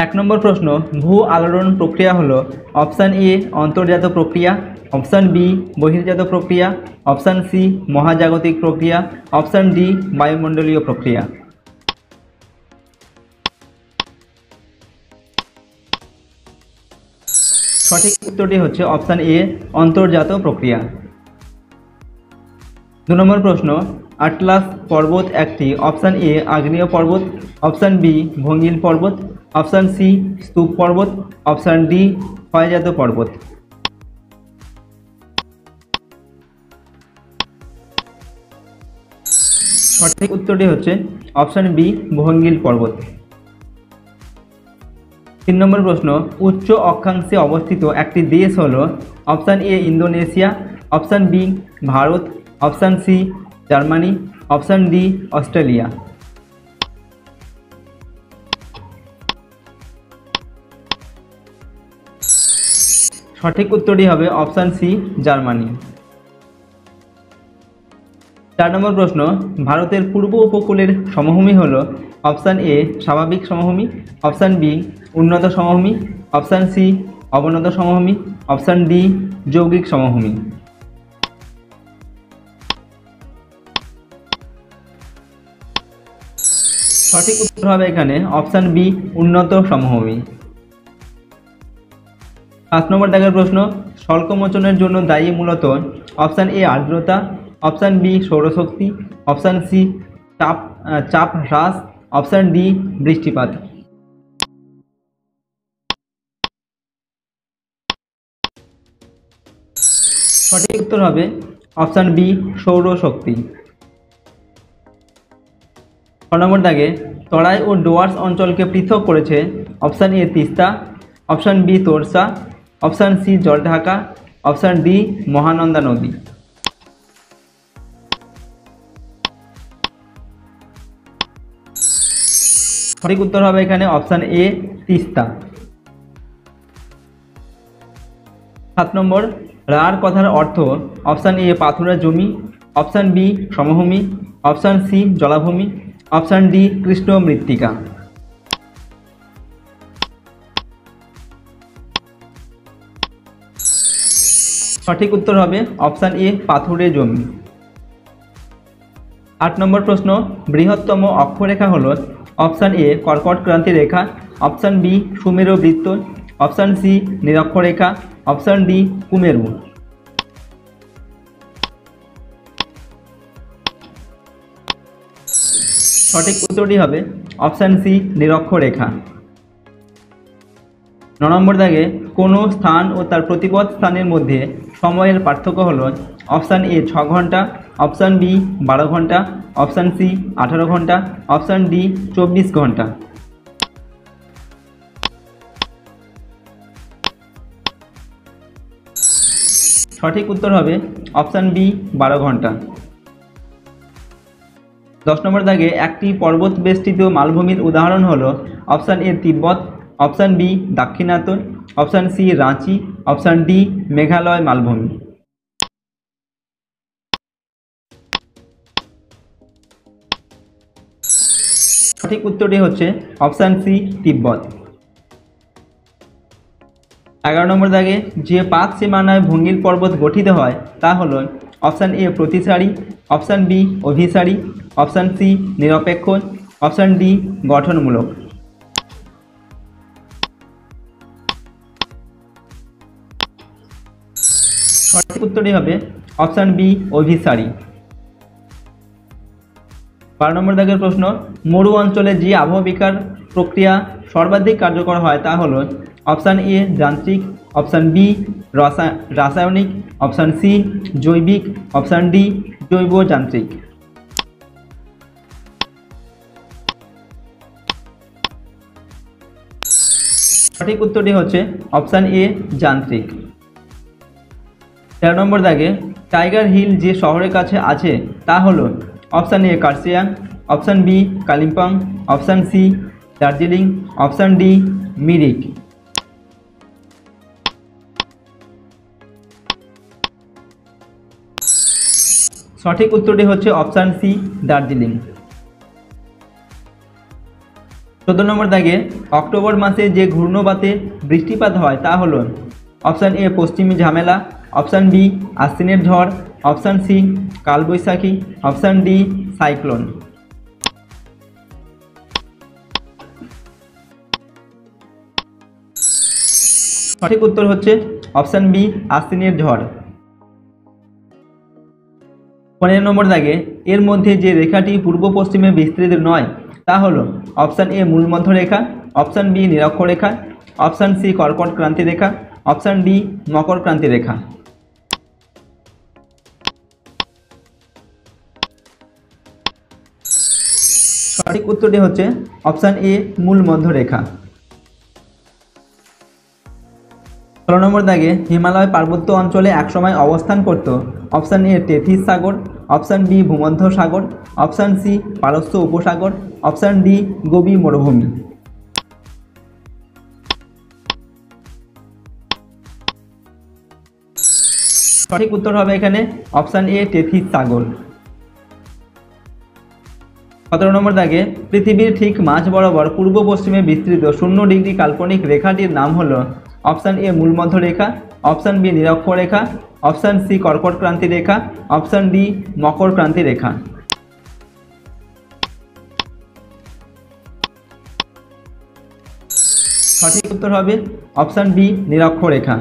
এক নম্বর প্রশ্ন, ভূ আলোড়ন প্রক্রিয়া হলো অপশান এ অন্তর্জাত প্রক্রিয়া, অপশান বি বহির্জাত প্রক্রিয়া, অপশান সি মহাজাগতিক প্রক্রিয়া, অপশান ডি বায়ুমণ্ডলীয় প্রক্রিয়া। সঠিক উত্তরটি হচ্ছে অপশান এ অন্তর্জাত প্রক্রিয়া। 2 নম্বর প্রশ্ন, আটলাস পর্বত একটি অপশান এ আগ্নেয় পর্বত, অপশান বি ভঙ্গিল পর্বত, অপশান সি স্তূপ পর্বত, অপশান ডি ক্ষয়জাত পর্বত। সঠিক উত্তরটি হচ্ছে অপশান বি ভঙ্গিল পর্বত। 3 নম্বর প্রশ্ন, উচ্চ অক্ষাংশে অবস্থিত একটি দেশ হলো option A Indonesia, option B Bharat, option C Germany, option D Australia. সঠিক উত্তরটি হবে অপশান সি জার্মানি। 4 নম্বর প্রশ্ন, ভারতের পূর্ব উপকূলের সমভূমি হল অপশান এ স্বাভাবিক সমভূমি, অপশান বি উন্নত সমভূমি, অপশান সি অবনত সমভূমি, অপশান ডি যৌগিক সমভূমি। সঠিক উত্তর হবে এখানে অপশান বি উন্নত সমভূমি। 5 নম্বর দাগের প্রশ্ন, স্বল্পমোচনের জন্য দায়ী মূলত অপশান এ আর্দ্রতা, অপশান বি সৌরশক্তি, অপশান সি চাপ হ্রাস, অপশান ডি বৃষ্টিপাত। সঠিক উত্তর হবে অপশান বি সৌরশক্তি। 6 নম্বর দাগে তরাই ও ডুয়ার্স অঞ্চলকে পৃথক করেছে option A Teesta, option B Torsa, option C Jaldhaka, option D Mahananda নদী। সঠিক উত্তর হবে এখানে অপশান এ তিস্তা। 7 নম্বর, রাঢ় কথার অর্থ অপশান এ পাথুরা জমি, অপশান বি সমভূমি, অপশান সি জলাভূমি, অপশান ডি কৃষ্ণ মৃত্তিকা। সঠিক উত্তর হবে অপশান এ পাথুরে জমি। 8 নম্বর প্রশ্ন, বৃহত্তম অক্ষরেখা হল অপশান এ কর্কট ক্রান্তি রেখা, অপশান বি সুমেরু বৃত্ত, অপশান সি নিরক্ষরেখা, অপশান ডি কুমেরু। সঠিক উত্তরটি হবে অপশান সি নিরক্ষরেখা। 9 নম্বর দাগে কোনো স্থান ও তার প্রতিপদ স্থানের মধ্যে সময়ের পার্থক্য হল অপশান এ 6 ঘন্টা, অপশান বি 12 ঘন্টা, অপশান সি 18 ঘন্টা, অপশান ডি 24 ঘন্টা। সঠিক উত্তর হবে অপশান বি 12 ঘন্টা। 10 নম্বর দাগে একটি পর্বত বেষ্টিত মালভূমির উদাহরণ হলো option A Tibet, option B Dakshinatya, option C Ranchi, option D Meghalaya মালভূমি। সঠিক উত্তরটি হচ্ছে অপশান সি তিব্বত। 11 নম্বর দাগে যে পাত সীমানায় ভঙ্গিল পর্বত গঠিত হয় তা হল অপশান এ প্রতিসারি, অপশান বি অভিসারি, অপশান সি নিরপেক্ষ, অপশান ডি গঠনমূলক। সঠিক উত্তরটি হবে অপশান বি অভিসারি। 12 নম্বর দাগের প্রশ্ন, মরু অঞ্চলে যে আবহবিকার প্রক্রিয়া সর্বাধিক কার্যকর হয় তা হল অপশান এ যান্ত্রিক, অপশান বি রাসায়নিক, অপশান সি জৈবিক, অপশান ডি জৈব যান্ত্রিক। সঠিক উত্তরটি হচ্ছে অপশান এ যান্ত্রিক। 13 নম্বর দাগে টাইগার হিল যে শহরের কাছে আছে তা হল option A Kurseong, option B Kalimpong, option C Darjeeling, option D Mirik. সঠিক উত্তরটি হচ্ছে অপশান সি দার্জিলিং। 14 নম্বর দাগে অক্টোবর মাসে যে ঘূর্ণবাতে বৃষ্টিপাত হয় তা হলো অপশান এ পশ্চিমী ঝামেলা, অপশান বি আশ্বিনের ঝড়, অপশান সি কালবৈশাখী, অপশান ডি সাইক্লোন। সঠিক উত্তর হচ্ছে অপশান বি আশ্বিনের ঝড়। 15 নম্বর দাগে এর মধ্যে যে রেখাটি পূর্ব পশ্চিমে বিস্তৃত নয় তা হলো অপশান এ মূলমধ্য রেখা, অপশান বি নিরক্ষরেখা, অপশান সি কর্কট ক্রান্তি রেখা, অপশান ডি মকর ক্রান্তি রেখা। সঠিক উত্তরটি হচ্ছে অপশান এ মূলমধ্য রেখা। 16 নম্বর দাগে হিমালয় পার্বত্য অঞ্চলে একসময় অবস্থান করত অপশান এ টেথিস সাগর, অপশান বি ভূমধ্য সাগর, অপশান সি পারস্য উপসাগর, অপশান ডি গোবি মরুভূমি। সঠিক উত্তর হবে এখানে অপশান এ টেথিস সাগর। 17 নম্বর দাগে পৃথিবীর ঠিক মাঝ বরাবর পূর্ব পশ্চিমে বিস্তৃত 0 ডিগ্রি কাল্পনিক রেখাটির নাম হলো অপশান এ মূলমধ্য রেখা, অপশান বি নিরক্ষরেখা, অপশান সি কর্কট ক্রান্তি রেখা, অপশান ডি মকর ক্রান্তি রেখা। সঠিক উত্তর হবে অপশান বি নিরক্ষরেখা।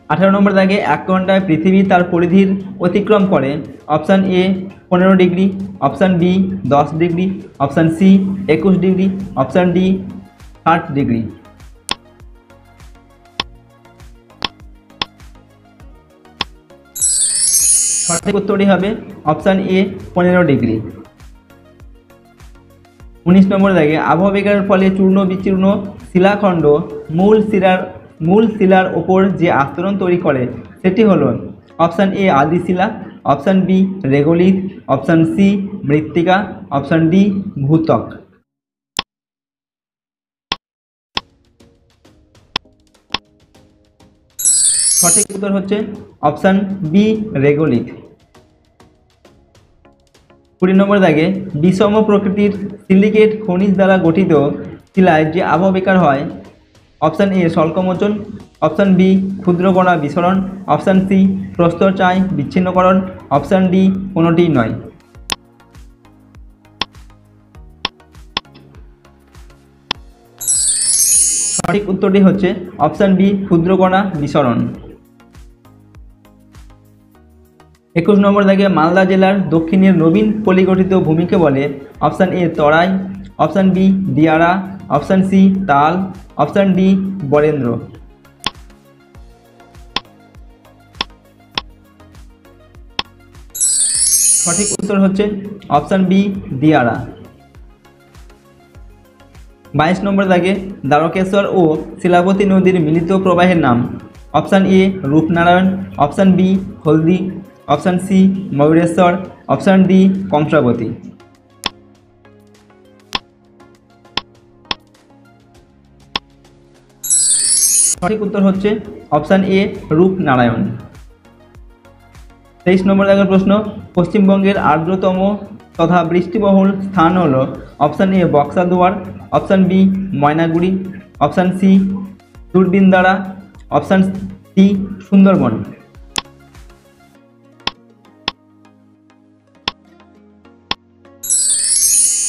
18 নম্বর দাগে 1 ঘন্টায় পৃথিবী তার পরিধির অতিক্রম করে option A 15 degree, option B 10 degree, option C 21 degree, option D 60 degree. সঠিক উত্তরটি হবে অপশান এ 15 ডিগ্রি। 19 নম্বর দাগে আবহাওয়া বিকারের ফলে চূর্ণ বিচূর্ণ শিলাখণ্ড মূল শিলার ওপর যে আস্তরণ তৈরি করে সেটি হলো অপশান এ আদিশিলা, option B regolith, option C মৃত্তিকা, অপশান ডি ভূত্বক। সঠিক উত্তর হচ্ছে অপশান বি রেগোলিথ। 20 নম্বর দাগে বিষম প্রকৃতির সিলিকেট খনিজ দ্বারা গঠিত শিলায় যে আবহ বিকার হয় অপশান এ স্বল্পমোচন, অপশান বি ক্ষুদ্রকণা বিসরণ, অপশান সি প্রস্তরচায় বিচ্ছিন্নকরণ, অপশান ডি কোনোটি নয়। সঠিক উত্তরটি হচ্ছে অপশান বি ক্ষুদ্রকণা বিসরণ। 21 নম্বর দাগে মালদা জেলার দক্ষিণের নবীন পলিগঠিত ভূমিকে বলে option A Terai, option B Diara, option C তাল, অপশান ডি বরেন্দ্র। সঠিক উত্তর হচ্ছে অপশান বি দিয়ারা। 22 নম্বর দাগে দ্বারকেশ্বর ও শিলাবতী নদীর মিলিত প্রবাহের নাম option A Rupnarayan, option B Haldi, option C Mayureshwar, option D Kangsabati. সঠিক উত্তর হচ্ছে অপশান এ রূপনারায়ণ। 23 নম্বর দাগের প্রশ্ন পশ্চিমবঙ্গের আর্দ্রতম তথা বৃষ্টিবহুল স্থান হল option A Buxaduar, option B Maynaguri, option C Durbindara, option D Sundarban.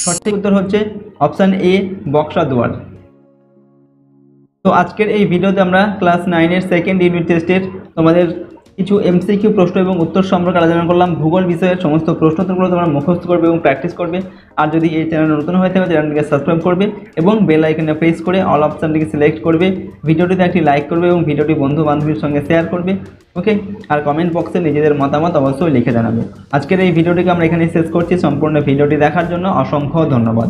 সঠিক উত্তর হচ্ছে অপশান এ বক্সাদুয়ার। তো আজকের এই ভিডিওতে আমরা ক্লাস 9-এর সেকেন্ড ইউনিট টেস্টের তোমাদের কিছু এমসিকিউ প্রশ্ন এবং উত্তর সম্পর্কে আলোচনা করলাম। ভূগোল বিষয়ের সমস্ত প্রশ্নোত্তরগুলো তোমরা মুখস্থ করবে এবং প্র্যাকটিস করবে। আর যদি এই চ্যানেল নতুন হয়ে থাকে চ্যানেলটিকে সাবস্ক্রাইব করবে এবং বেল আইকনে প্রেস করে অল অপশানটিকে সিলেক্ট করবে। ভিডিওটিতে একটি লাইক করবে এবং ভিডিওটি বন্ধু বান্ধবীর সঙ্গে শেয়ার করবে। ওকে, আর কমেন্ট বক্সে নিজেদের মতামত অবশ্যই লিখে জানাবে। আজকের এই ভিডিওটিকে আমরা এখানে শেষ করছি। সম্পূর্ণ ভিডিওটি দেখার জন্য অসংখ্য ধন্যবাদ।